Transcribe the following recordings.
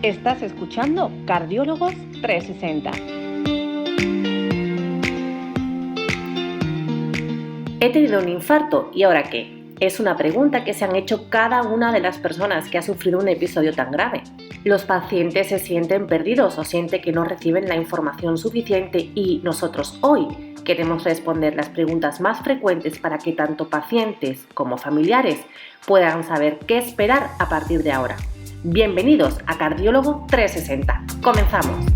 Estás escuchando Cardiólogos 360. ¿He tenido un infarto y ahora qué? Es una pregunta que se han hecho cada una de las personas que ha sufrido un episodio tan grave. Los pacientes se sienten perdidos o sienten que no reciben la información suficiente y nosotros hoy queremos responder las preguntas más frecuentes para que tanto pacientes como familiares puedan saber qué esperar a partir de ahora. Bienvenidos a Cardiólogo 360. Comenzamos.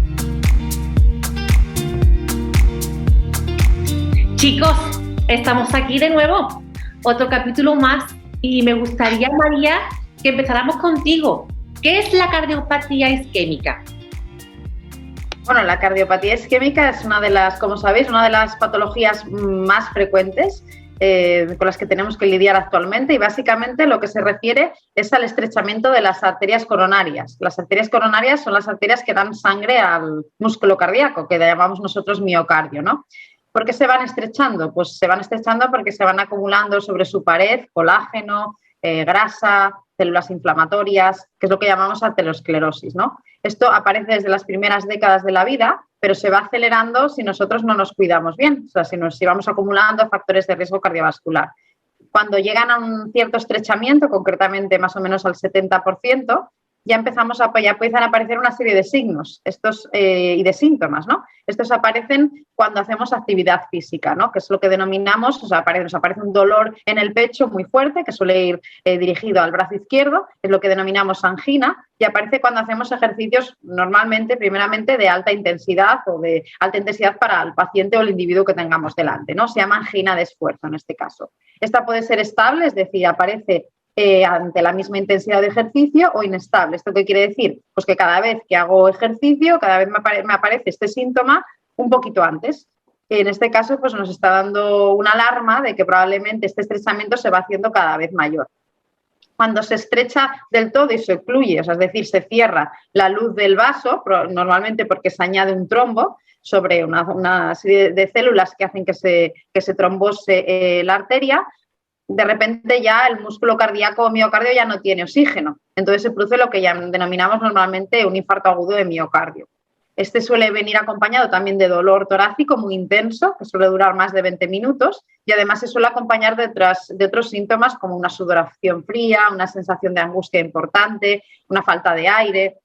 Chicos, estamos aquí de nuevo. Otro capítulo más y me gustaría, María, que empezáramos contigo. ¿Qué es la cardiopatía isquémica? Bueno, la cardiopatía isquémica es una de las, como sabéis, una de las patologías más frecuentes con las que tenemos que lidiar actualmente y básicamente lo que se refiere es al estrechamiento de las arterias coronarias. Las arterias coronarias son las arterias que dan sangre al músculo cardíaco, que llamamos nosotros miocardio, ¿no? ¿Por qué se van estrechando? Pues se van estrechando porque se van acumulando sobre su pared colágeno, grasa, células inflamatorias, que es lo que llamamos aterosclerosis, ¿no? Esto aparece desde las primeras décadas de la vida, pero se va acelerando si nosotros no nos cuidamos bien, o sea, si vamos acumulando factores de riesgo cardiovascular. Cuando llegan a un cierto estrechamiento, concretamente más o menos al 70%, ya empiezan a aparecer una serie de signos y de síntomas, ¿no? Estos aparecen cuando hacemos actividad física, ¿no? Que es lo que denominamos, nos aparece un dolor en el pecho muy fuerte, que suele ir dirigido al brazo izquierdo, es lo que denominamos angina, y aparece cuando hacemos ejercicios normalmente, primeramente, de alta intensidad o de alta intensidad para el paciente o el individuo que tengamos delante, ¿no? Se llama angina de esfuerzo en este caso. Esta puede ser estable, es decir, aparece ante la misma intensidad de ejercicio o inestable. ¿Esto qué quiere decir? Pues que cada vez que hago ejercicio, cada vez me aparece este síntoma un poquito antes. En este caso, pues nos está dando una alarma de que probablemente este estrechamiento se va haciendo cada vez mayor. Cuando se estrecha del todo y se ocluye, o sea, es decir, se cierra la luz del vaso, normalmente porque se añade un trombo sobre una serie de células que hacen que se trombose la arteria, de repente ya el músculo cardíaco o miocardio ya no tiene oxígeno. Entonces se produce lo que ya denominamos normalmente un infarto agudo de miocardio. Este suele venir acompañado también de dolor torácico muy intenso, que suele durar más de 20 minutos, y además se suele acompañar de otros síntomas como una sudoración fría, una sensación de angustia importante, una falta de aire.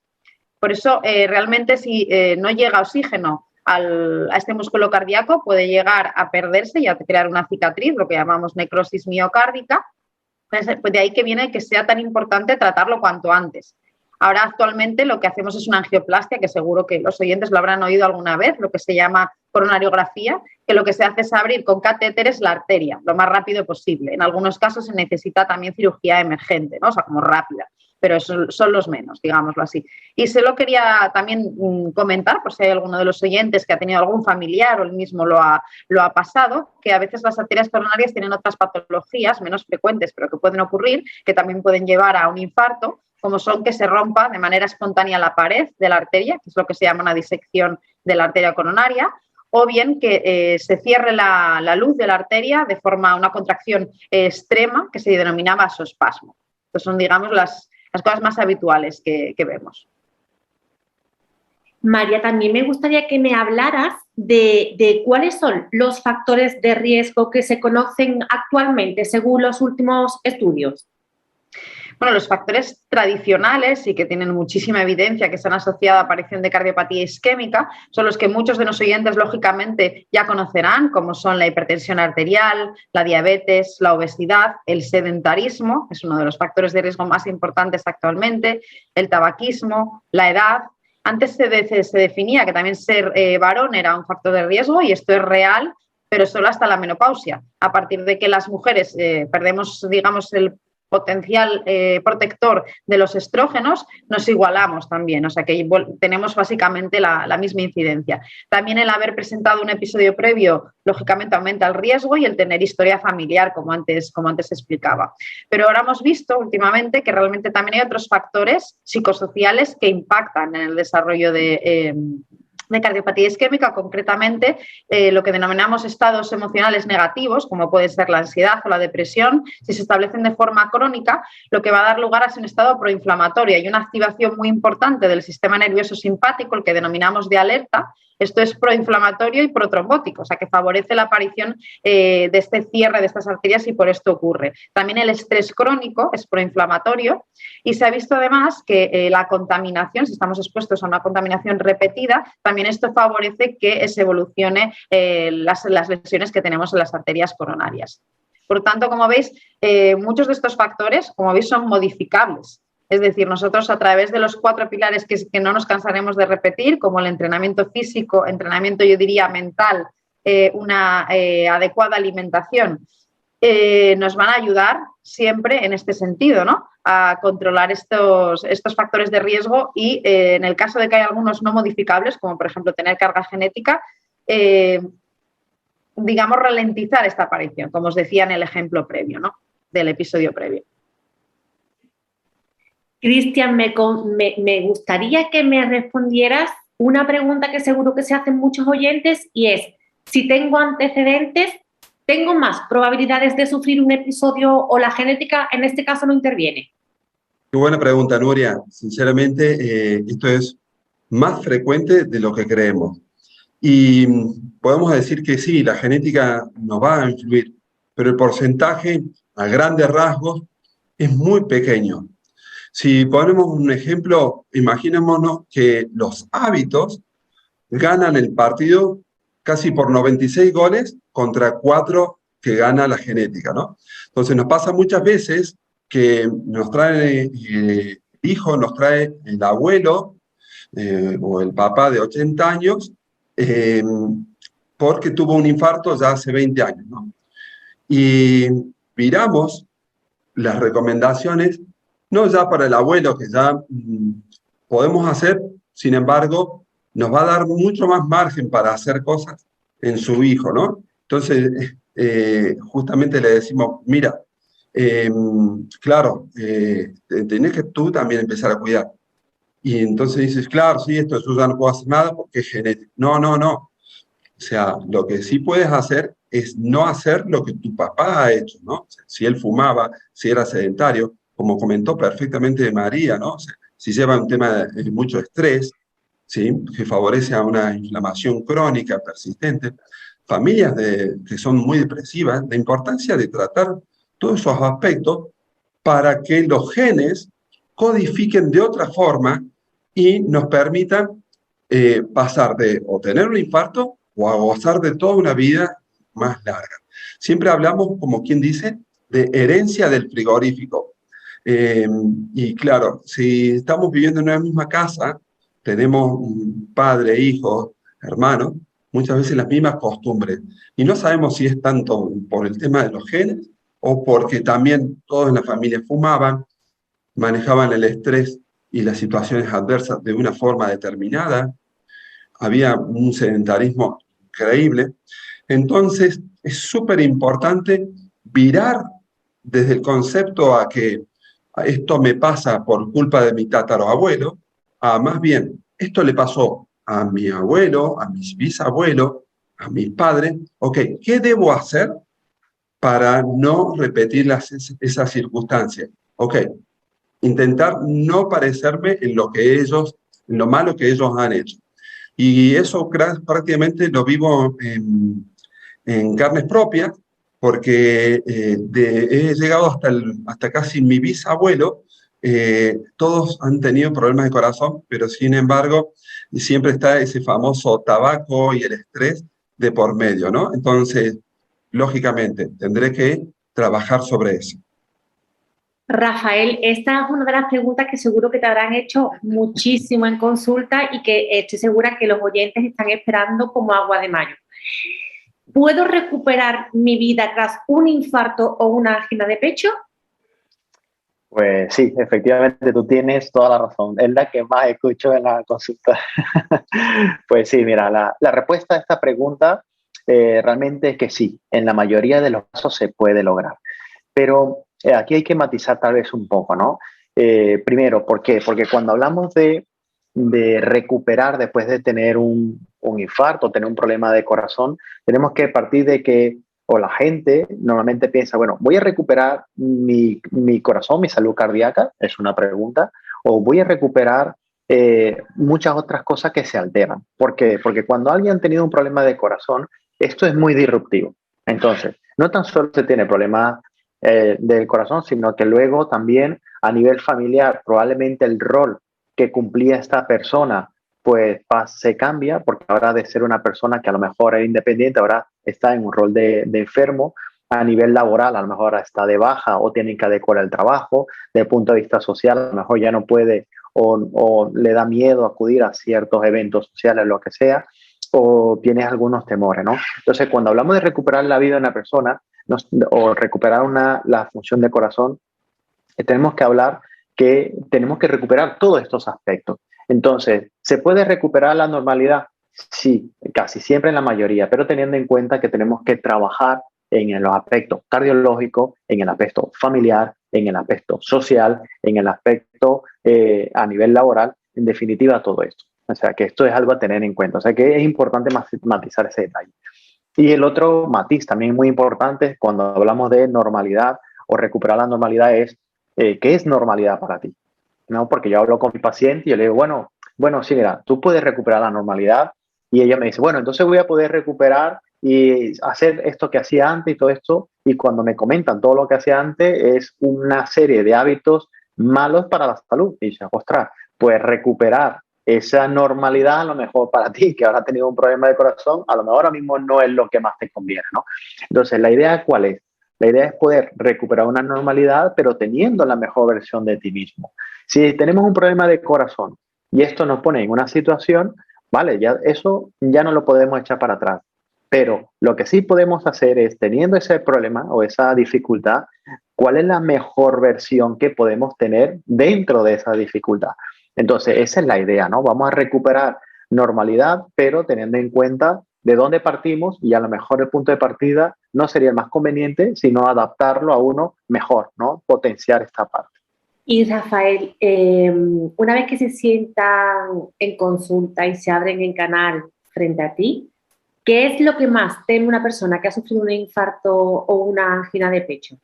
Por eso, realmente, si no llega oxígeno a este músculo cardíaco, puede llegar a perderse y a crear una cicatriz, lo que llamamos necrosis miocárdica. Pues de ahí que viene que sea tan importante tratarlo cuanto antes. Ahora, actualmente, lo que hacemos es una angioplastia, que seguro que los oyentes lo habrán oído alguna vez, lo que se llama coronariografía, que lo que se hace es abrir con catéteres la arteria lo más rápido posible. En algunos casos se necesita también cirugía emergente, ¿no? O sea, como rápida, pero son los menos, digámoslo así. Y solo quería también comentar, por si hay alguno de los oyentes que ha tenido algún familiar o él mismo lo ha pasado, que a veces las arterias coronarias tienen otras patologías menos frecuentes, pero que pueden ocurrir, que también pueden llevar a un infarto, como son que se rompa de manera espontánea la pared de la arteria, que es lo que se llama una disección de la arteria coronaria, o bien que se cierre la luz de la arteria de forma una contracción extrema que se denomina vasoespasmo. Estas son, digamos, las cosas más habituales que vemos. María, también me gustaría que me hablaras de cuáles son los factores de riesgo que se conocen actualmente según los últimos estudios. Bueno, los factores tradicionales y que tienen muchísima evidencia que se han asociado a aparición de cardiopatía isquémica son los que muchos de los oyentes, lógicamente, ya conocerán, como son la hipertensión arterial, la diabetes, la obesidad, el sedentarismo, que es uno de los factores de riesgo más importantes actualmente, el tabaquismo, la edad. Antes se definía que también ser varón era un factor de riesgo y esto es real, pero solo hasta la menopausia. A partir de que las mujeres perdemos, digamos, el potencial protector de los estrógenos, nos igualamos también, o sea que tenemos básicamente la misma incidencia. También el haber presentado un episodio previo, lógicamente aumenta el riesgo y el tener historia familiar, como antes explicaba. Pero ahora hemos visto últimamente que realmente también hay otros factores psicosociales que impactan en el desarrollo de de cardiopatía isquémica, concretamente lo que denominamos estados emocionales negativos, como puede ser la ansiedad o la depresión, si se establecen de forma crónica, lo que va a dar lugar a un estado proinflamatorio y una activación muy importante del sistema nervioso simpático, el que denominamos de alerta. Esto es proinflamatorio y protrombótico, o sea que favorece la aparición de este cierre de estas arterias y por esto ocurre. También el estrés crónico es proinflamatorio y se ha visto además que la contaminación, si estamos expuestos a una contaminación repetida, también esto favorece que se evolucione las lesiones que tenemos en las arterias coronarias. Por tanto, como veis, muchos de estos factores, como veis, son modificables. Es decir, nosotros a través de los 4 pilares que no nos cansaremos de repetir, como el entrenamiento físico, entrenamiento yo diría mental, una adecuada alimentación, nos van a ayudar siempre en este sentido, ¿no? A controlar estos factores de riesgo y en el caso de que haya algunos no modificables, como por ejemplo tener carga genética, digamos ralentizar esta aparición, como os decía en el ejemplo previo, ¿no? Del episodio previo. Cristian, me gustaría que me respondieras una pregunta que seguro que se hacen muchos oyentes y es, si tengo antecedentes, ¿tengo más probabilidades de sufrir un episodio o la genética en este caso no interviene? Qué buena pregunta, Nuria. Sinceramente, esto es más frecuente de lo que creemos. Y podemos decir que sí, la genética nos va a influir, pero el porcentaje, a grandes rasgos, es muy pequeño. Si ponemos un ejemplo, imaginémonos que los hábitos ganan el partido casi por 96 goles contra 4 que gana la genética, ¿no? Entonces nos pasa muchas veces que nos trae el hijo, nos trae el abuelo o el papá de 80 años porque tuvo un infarto ya hace 20 años, ¿no? Y miramos las recomendaciones, no ya para el abuelo, que ya podemos hacer, sin embargo, nos va a dar mucho más margen para hacer cosas en su hijo, ¿no? Entonces, justamente le decimos, mira, claro, tenés que tú también empezar a cuidar. Y entonces dices, claro, sí, esto yo ya no puedo hacer nada porque es genético. No, no, no. O sea, lo que sí puedes hacer es no hacer lo que tu papá ha hecho, ¿no? O sea, si él fumaba, si era sedentario, como comentó perfectamente María, ¿no? O sea, si lleva un tema de mucho estrés, ¿sí? Que favorece a una inflamación crónica persistente, familias que son muy depresivas, la importancia de tratar todos esos aspectos para que los genes codifiquen de otra forma y nos permitan pasar de o tener un infarto o a gozar de toda una vida más larga. Siempre hablamos, como quien dice, de herencia del frigorífico. Y claro, si estamos viviendo en una misma casa, tenemos un padre, hijo, hermano, muchas veces las mismas costumbres. Y no sabemos si es tanto por el tema de los genes o porque también todos en la familia fumaban, manejaban el estrés y las situaciones adversas de una forma determinada. Había un sedentarismo increíble. Entonces, es súper importante virar desde el concepto a que esto me pasa por culpa de mi tatarabuelo, a más bien, esto le pasó a mi abuelo, a mis bisabuelos, a mis padres. Ok, ¿qué debo hacer para no repetir esas circunstancias? Ok, intentar no parecerme en en lo malo que ellos han hecho. Y eso prácticamente lo vivo en carnes propias, porque he llegado hasta casi mi bisabuelo. Todos han tenido problemas de corazón, pero sin embargo siempre está ese famoso tabaco y el estrés de por medio, ¿no? Entonces, lógicamente, tendré que trabajar sobre eso. Rafael, esta es una de las preguntas que seguro que te habrán hecho muchísimo en consulta y que estoy segura que los oyentes están esperando como agua de mayo. ¿Puedo recuperar mi vida tras un infarto o una angina de pecho? Pues sí, efectivamente tú tienes toda la razón. Es la que más escucho en la consulta. Pues sí, mira, la respuesta a esta pregunta realmente es que sí, en la mayoría de los casos se puede lograr. Pero aquí hay que matizar tal vez un poco, ¿no? Primero, ¿por qué? Porque cuando hablamos de de recuperar después de tener un infarto, tener un problema de corazón, tenemos que partir de que, o la gente normalmente piensa, bueno, voy a recuperar mi corazón, mi salud cardíaca, es una pregunta, o voy a recuperar muchas otras cosas que se alteran. ¿Por qué? Porque cuando alguien ha tenido un problema de corazón, esto es muy disruptivo. Entonces, no tan solo se tiene problemas del corazón, sino que luego también a nivel familiar, probablemente el rol que cumplía esta persona, pues se cambia, porque ahora de ser una persona que a lo mejor era independiente, ahora está en un rol de enfermo. A nivel laboral, a lo mejor está de baja o tiene que adecuar el trabajo. Desde el punto de vista social, a lo mejor ya no puede o le da miedo acudir a ciertos eventos sociales, lo que sea, o tienes algunos temores, ¿no? Entonces, cuando hablamos de recuperar la vida de una persona o recuperar la función de corazón, tenemos que hablar que tenemos que recuperar todos estos aspectos. Entonces, ¿se puede recuperar la normalidad? Sí, casi siempre en la mayoría, pero teniendo en cuenta que tenemos que trabajar en los aspectos cardiológicos, en el aspecto familiar, en el aspecto social, en el aspecto a nivel laboral, en definitiva todo esto. O sea, que esto es algo a tener en cuenta. O sea, que es importante matizar ese detalle. Y el otro matiz también muy importante cuando hablamos de normalidad o recuperar la normalidad es ¿qué es normalidad para ti? ¿No? Porque yo hablo con mi paciente y yo le digo, bueno, sí, mira, tú puedes recuperar la normalidad. Y ella me dice, bueno, entonces voy a poder recuperar y hacer esto que hacía antes y todo esto. Y cuando me comentan todo lo que hacía antes es una serie de hábitos malos para la salud. Y dice, ostras, pues recuperar esa normalidad a lo mejor para ti, que ahora has tenido un problema de corazón, a lo mejor ahora mismo no es lo que más te conviene, ¿no? Entonces, ¿la idea cuál es? La idea es poder recuperar una normalidad, pero teniendo la mejor versión de ti mismo. Si tenemos un problema de corazón y esto nos pone en una situación, vale, ya eso ya no lo podemos echar para atrás. Pero lo que sí podemos hacer es, teniendo ese problema o esa dificultad, ¿cuál es la mejor versión que podemos tener dentro de esa dificultad? Entonces, esa es la idea, ¿no? Vamos a recuperar normalidad, pero teniendo en cuenta de dónde partimos y a lo mejor el punto de partida no sería el más conveniente, sino adaptarlo a uno mejor, ¿no? Potenciar esta parte. Y Rafael, una vez que se sientan en consulta y se abren en canal frente a ti, ¿qué es lo que más teme una persona que ha sufrido un infarto o una angina de pecho?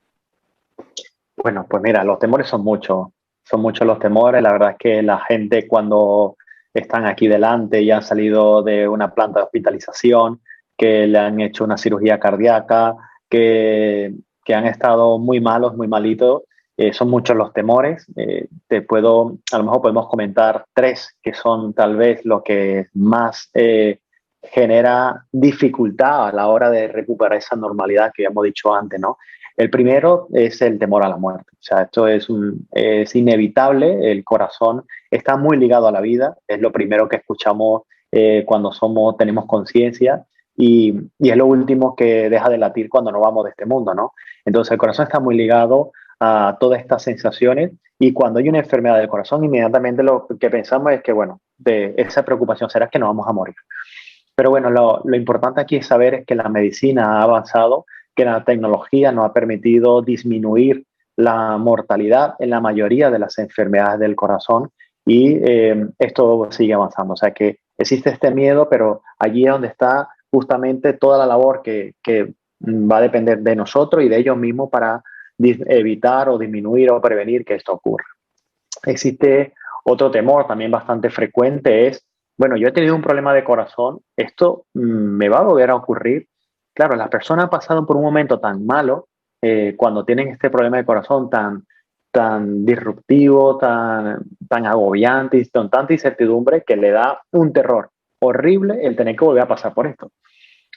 Bueno, pues mira, los temores son muchos los temores. La verdad es que la gente cuando están aquí delante y han salido de una planta de hospitalización, que le han hecho una cirugía cardíaca, que han estado muy malos, muy malitos, son muchos los temores. A lo mejor podemos comentar tres que son tal vez lo que más genera dificultad a la hora de recuperar esa normalidad que ya hemos dicho antes, ¿no? El primero es el temor a la muerte. O sea, esto es inevitable. El corazón está muy ligado a la vida. Es lo primero que escuchamos cuando tenemos conciencia y es lo último que deja de latir cuando nos vamos de este mundo, ¿no? Entonces, el corazón está muy ligado a todas estas sensaciones y cuando hay una enfermedad del corazón, inmediatamente lo que pensamos es que, bueno, de esa preocupación será que nos vamos a morir. Pero bueno, lo importante aquí es saber es que la medicina ha avanzado, que la tecnología nos ha permitido disminuir la mortalidad en la mayoría de las enfermedades del corazón y esto sigue avanzando. O sea que existe este miedo, pero allí es donde está justamente toda la labor que va a depender de nosotros y de ellos mismos para evitar o disminuir o prevenir que esto ocurra. Existe otro temor también bastante frecuente es, bueno, yo he tenido un problema de corazón, ¿esto me va a volver a ocurrir? Claro, las personas han pasado por un momento tan malo cuando tienen este problema de corazón tan disruptivo, tan agobiante y con tanta incertidumbre que le da un terror horrible el tener que volver a pasar por esto.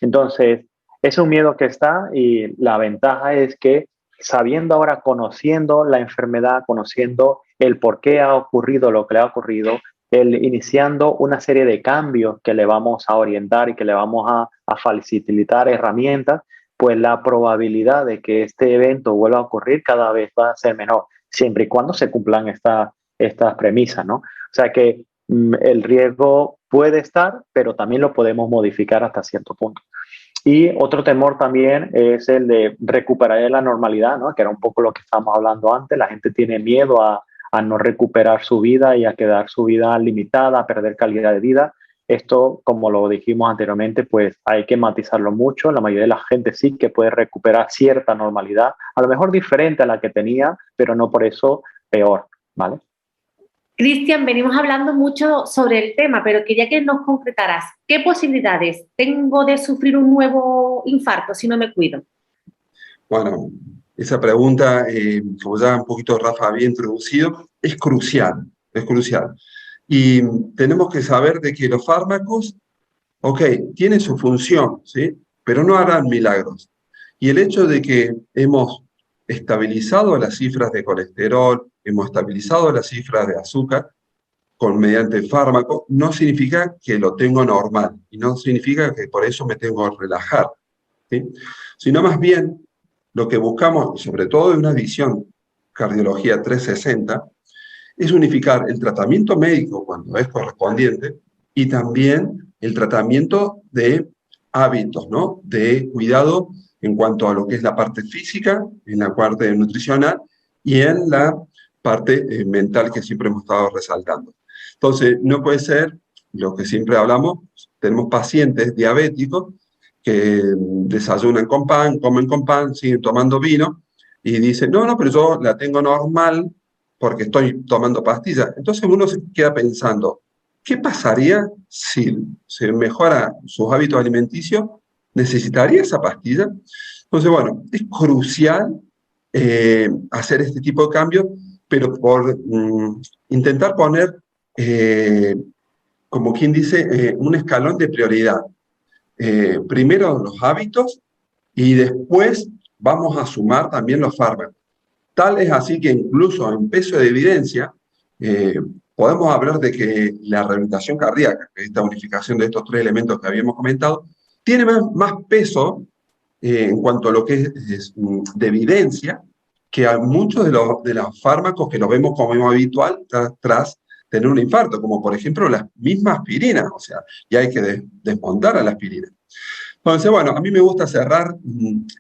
Entonces, es un miedo que está y la ventaja es que sabiendo ahora, conociendo la enfermedad, conociendo el por qué ha ocurrido lo que le ha ocurrido, iniciando una serie de cambios que le vamos a orientar y que le vamos a facilitar herramientas, pues la probabilidad de que este evento vuelva a ocurrir cada vez va a ser menor, siempre y cuando se cumplan estas premisas, ¿no? O sea que el riesgo puede estar, pero también lo podemos modificar hasta cierto punto. Y otro temor también es el de recuperar la normalidad, ¿no? Que era un poco lo que estábamos hablando antes. La gente tiene miedo a a no recuperar su vida y a quedar su vida limitada, a perder calidad de vida. Esto, como lo dijimos anteriormente, pues hay que matizarlo mucho. La mayoría de la gente sí que puede recuperar cierta normalidad, a lo mejor diferente a la que tenía, pero no por eso peor, ¿vale? Cristian, venimos hablando mucho sobre el tema, pero quería que nos concretaras, ¿qué posibilidades tengo de sufrir un nuevo infarto si no me cuido? Bueno, esa pregunta, como ya un poquito Rafa había introducido, es crucial, es crucial. Y tenemos que saber de que los fármacos, ok, tienen su función, ¿sí? Pero no harán milagros. Y el hecho de que hemos estabilizado las cifras de colesterol, hemos estabilizado las cifras de azúcar mediante el fármaco, no significa que lo tengo normal y no significa que por eso me tengo que relajar, ¿sí? Sino más bien lo que buscamos, sobre todo en una visión cardiología 360, es unificar el tratamiento médico cuando es correspondiente y también el tratamiento de hábitos, ¿no? De cuidado en cuanto a lo que es la parte física, en la parte nutricional y en la parte mental que siempre hemos estado resaltando. Entonces, no puede ser lo que siempre hablamos, tenemos pacientes diabéticos que desayunan con pan, comen con pan, siguen tomando vino y dicen, no, pero yo la tengo normal porque estoy tomando pastillas. Entonces uno se queda pensando, ¿qué pasaría si se mejora sus hábitos alimenticios? ¿Necesitaría esa pastilla? Entonces, bueno, es crucial hacer este tipo de cambios, pero por intentar poner, como quien dice, un escalón de prioridad. Primero los hábitos y después vamos a sumar también los fármacos. Tal es así que incluso en peso de evidencia podemos hablar de que la rehabilitación cardíaca, esta unificación de estos tres elementos que habíamos comentado, tiene más peso en cuanto a lo que es de evidencia que a muchos de los fármacos que los vemos como habitual tras tener un infarto, como por ejemplo las mismas aspirinas, o sea, ya hay que desmontar a la aspirina. Entonces, bueno, a mí me gusta cerrar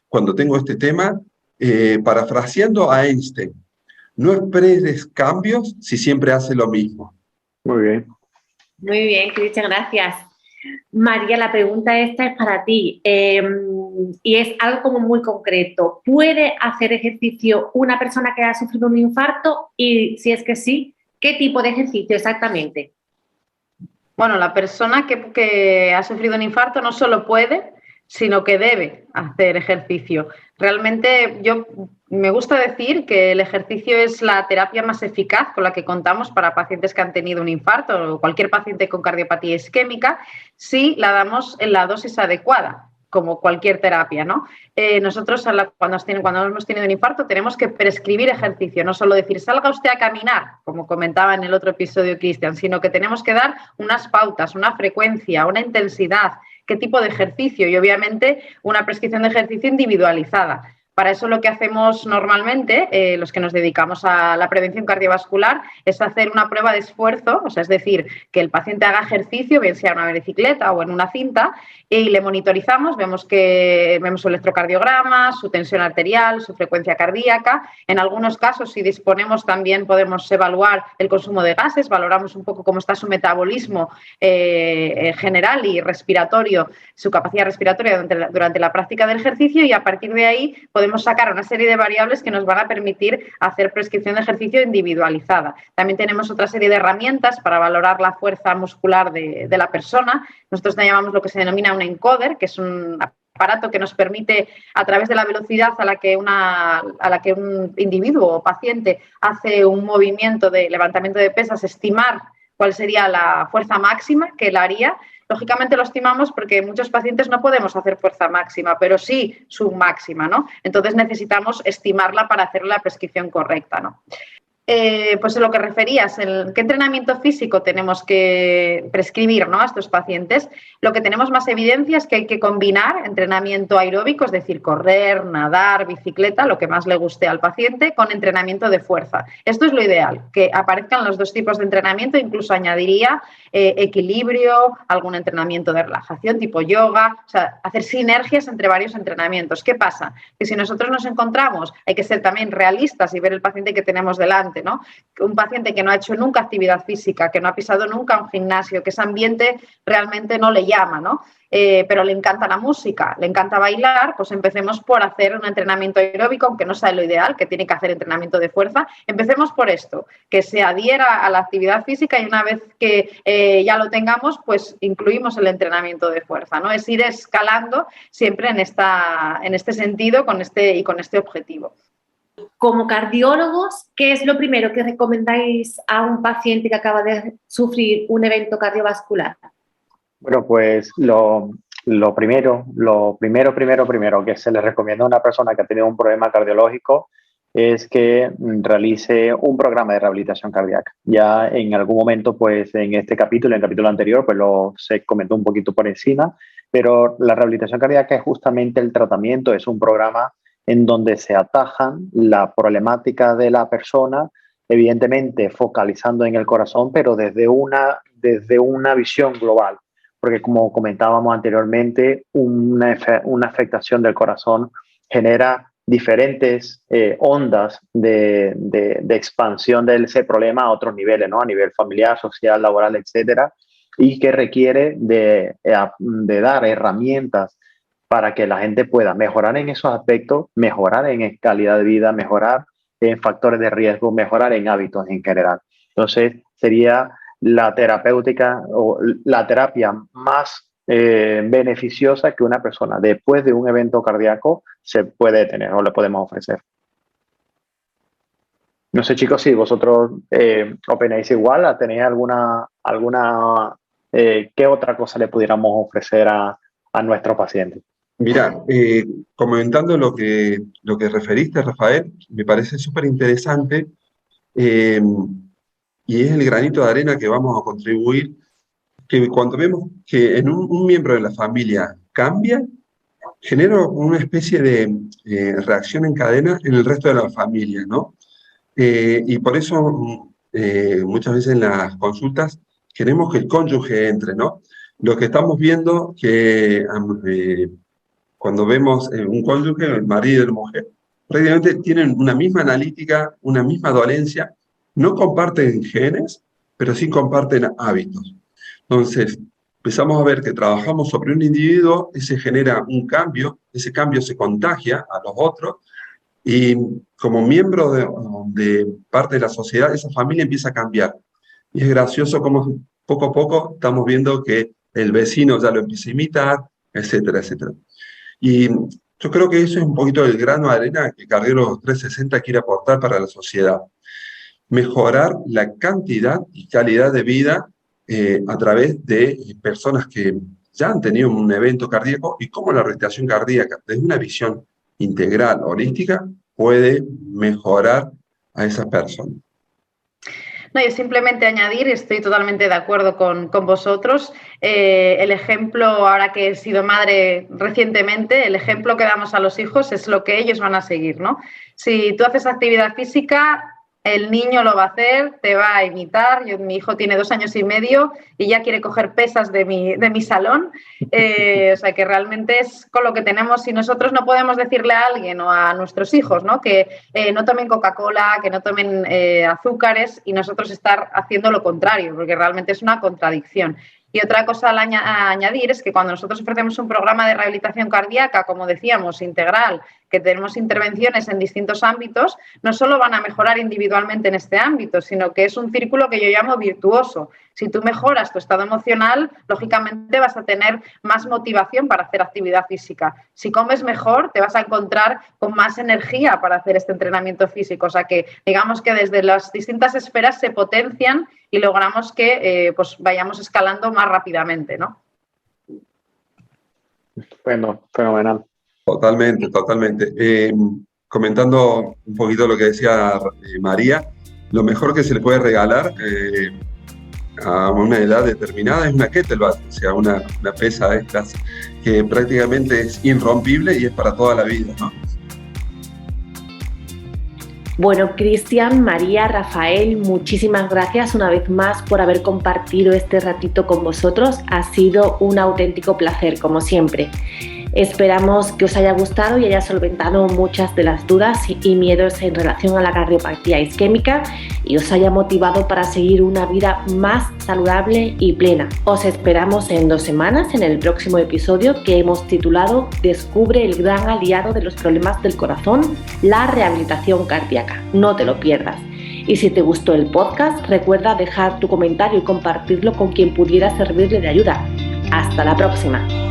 cuando tengo este tema parafraseando a Einstein. No esperes cambios si siempre haces lo mismo. Muy bien. Muy bien, Cristian, gracias. María, la pregunta esta es para ti y es algo como muy concreto. ¿Puede hacer ejercicio una persona que ha sufrido un infarto? Y si es que sí, ¿qué tipo de ejercicio exactamente? Bueno, la persona que ha sufrido un infarto no solo puede, sino que debe hacer ejercicio. Realmente me gusta decir que el ejercicio es la terapia más eficaz con la que contamos para pacientes que han tenido un infarto o cualquier paciente con cardiopatía isquémica si la damos en la dosis adecuada, como cualquier terapia, ¿no? Nosotros cuando hemos tenido un infarto tenemos que prescribir ejercicio, no solo decir salga usted a caminar, como comentaba en el otro episodio Cristian, sino que tenemos que dar unas pautas, una frecuencia, una intensidad, qué tipo de ejercicio y obviamente una prescripción de ejercicio individualizada. Para eso lo que hacemos normalmente, los que nos dedicamos a la prevención cardiovascular, es hacer una prueba de esfuerzo, o sea, es decir, que el paciente haga ejercicio, bien sea en una bicicleta o en una cinta, y le monitorizamos, vemos su electrocardiograma, su tensión arterial, su frecuencia cardíaca. En algunos casos, si disponemos, también podemos evaluar el consumo de gases, valoramos un poco cómo está su metabolismo general y respiratorio, su capacidad respiratoria durante la práctica del ejercicio y a partir de ahí podemos sacar una serie de variables que nos van a permitir hacer prescripción de ejercicio individualizada. También tenemos otra serie de herramientas para valorar la fuerza muscular de la persona. Nosotros llamamos lo que se denomina un encoder, que es un aparato que nos permite, a través de la velocidad a la que un individuo o paciente hace un movimiento de levantamiento de pesas, estimar cuál sería la fuerza máxima que él haría. Lógicamente lo estimamos porque muchos pacientes no podemos hacer fuerza máxima, pero sí submáxima, ¿no? Entonces necesitamos estimarla para hacer la prescripción correcta, ¿no? Pues en lo que referías, ¿qué entrenamiento físico tenemos que prescribir, ¿no?, a estos pacientes? Lo que tenemos más evidencia es que hay que combinar entrenamiento aeróbico, es decir, correr, nadar, bicicleta, lo que más le guste al paciente, con entrenamiento de fuerza. Esto es lo ideal, que aparezcan los dos tipos de entrenamiento, incluso añadiría equilibrio, algún entrenamiento de relajación tipo yoga, o sea, hacer sinergias entre varios entrenamientos. ¿Qué pasa? Que si nosotros nos encontramos, hay que ser también realistas y ver el paciente que tenemos delante. interesante, ¿no? Un paciente que no ha hecho nunca actividad física, que no ha pisado nunca un gimnasio, que ese ambiente realmente no le llama, ¿no? Pero le encanta la música, le encanta bailar, pues empecemos por hacer un entrenamiento aeróbico, aunque no sea lo ideal, que tiene que hacer entrenamiento de fuerza. Empecemos por esto, que se adhiera a la actividad física y una vez que ya lo tengamos, pues incluimos el entrenamiento de fuerza, ¿no? Es ir escalando siempre en este sentido con este objetivo. Como cardiólogos, ¿qué es lo primero que recomendáis a un paciente que acaba de sufrir un evento cardiovascular? Bueno, pues lo primero que se le recomienda a una persona que ha tenido un problema cardiológico es que realice un programa de rehabilitación cardíaca. Ya en algún momento, pues en el capítulo anterior, pues se comentó un poquito por encima, pero la rehabilitación cardíaca es justamente el tratamiento, es un programa en donde se atajan la problemática de la persona, evidentemente focalizando en el corazón, pero desde una visión global. Porque como comentábamos anteriormente, una afectación del corazón genera diferentes ondas de expansión de ese problema a otros niveles, ¿no? A nivel familiar, social, laboral, etcétera, y que requiere de dar herramientas para que la gente pueda mejorar en esos aspectos, mejorar en calidad de vida, mejorar en factores de riesgo, mejorar en hábitos en general. Entonces, sería la terapéutica o la terapia más beneficiosa que una persona después de un evento cardíaco se puede tener o le podemos ofrecer. No sé, chicos, si vosotros opináis igual, ¿tenéis alguna qué otra cosa le pudiéramos ofrecer a nuestros pacientes? Mira, comentando lo que referiste, Rafael, me parece súper interesante y es el granito de arena que vamos a contribuir, que cuando vemos que en un miembro de la familia cambia, genera una especie de reacción en cadena en el resto de la familia, ¿no? Y por eso muchas veces en las consultas queremos que el cónyuge entre, ¿no? Lo que estamos viendo que cuando vemos un cónyuge, el marido y la mujer, prácticamente tienen una misma analítica, una misma dolencia, no comparten genes, pero sí comparten hábitos. Entonces, empezamos a ver que trabajamos sobre un individuo, ese genera un cambio, ese cambio se contagia a los otros, y como miembro de parte de la sociedad, esa familia empieza a cambiar. Y es gracioso cómo poco a poco estamos viendo que el vecino ya lo empieza a imitar, etcétera, etcétera. Y yo creo que eso es un poquito el grano de arena que Cardiólogos 360 quiere aportar para la sociedad. Mejorar la cantidad y calidad de vida a través de personas que ya han tenido un evento cardíaco y cómo la rehabilitación cardíaca, desde una visión integral, holística, puede mejorar a esa persona. No, y simplemente añadir, estoy totalmente de acuerdo con vosotros, el ejemplo, ahora que he sido madre recientemente, el ejemplo que damos a los hijos es lo que ellos van a seguir, ¿no? Si tú haces actividad física, el niño lo va a hacer, te va a imitar. Mi hijo tiene 2 años y medio y ya quiere coger pesas de mi salón. O sea que realmente es con lo que tenemos y nosotros no podemos decirle a alguien o a nuestros hijos, ¿no? Que no tomen Coca-Cola, que no tomen azúcares y nosotros estar haciendo lo contrario, porque realmente es una contradicción. Y otra cosa a añadir es que cuando nosotros ofrecemos un programa de rehabilitación cardíaca, como decíamos, integral, que tenemos intervenciones en distintos ámbitos, no solo van a mejorar individualmente en este ámbito, sino que es un círculo que yo llamo virtuoso. Si tú mejoras tu estado emocional, lógicamente vas a tener más motivación para hacer actividad física. Si comes mejor, te vas a encontrar con más energía para hacer este entrenamiento físico. O sea que digamos que desde las distintas esferas se potencian y logramos que pues vayamos escalando más rápidamente, ¿no? Bueno, fenomenal. Totalmente, totalmente. Comentando un poquito lo que decía María, lo mejor que se le puede regalar a una edad determinada es una kettlebell, o sea, una pesa de estas que prácticamente es irrompible y es para toda la vida, ¿no? Bueno, Cristian, María, Rafael, muchísimas gracias una vez más por haber compartido este ratito con vosotros. Ha sido un auténtico placer, como siempre. Esperamos que os haya gustado y haya solventado muchas de las dudas y miedos en relación a la cardiopatía isquémica y os haya motivado para seguir una vida más saludable y plena. Os esperamos en 2 semanas en el próximo episodio que hemos titulado Descubre el gran aliado de los problemas del corazón, la rehabilitación cardíaca. No te lo pierdas. Y si te gustó el podcast, recuerda dejar tu comentario y compartirlo con quien pudiera servirle de ayuda. Hasta la próxima.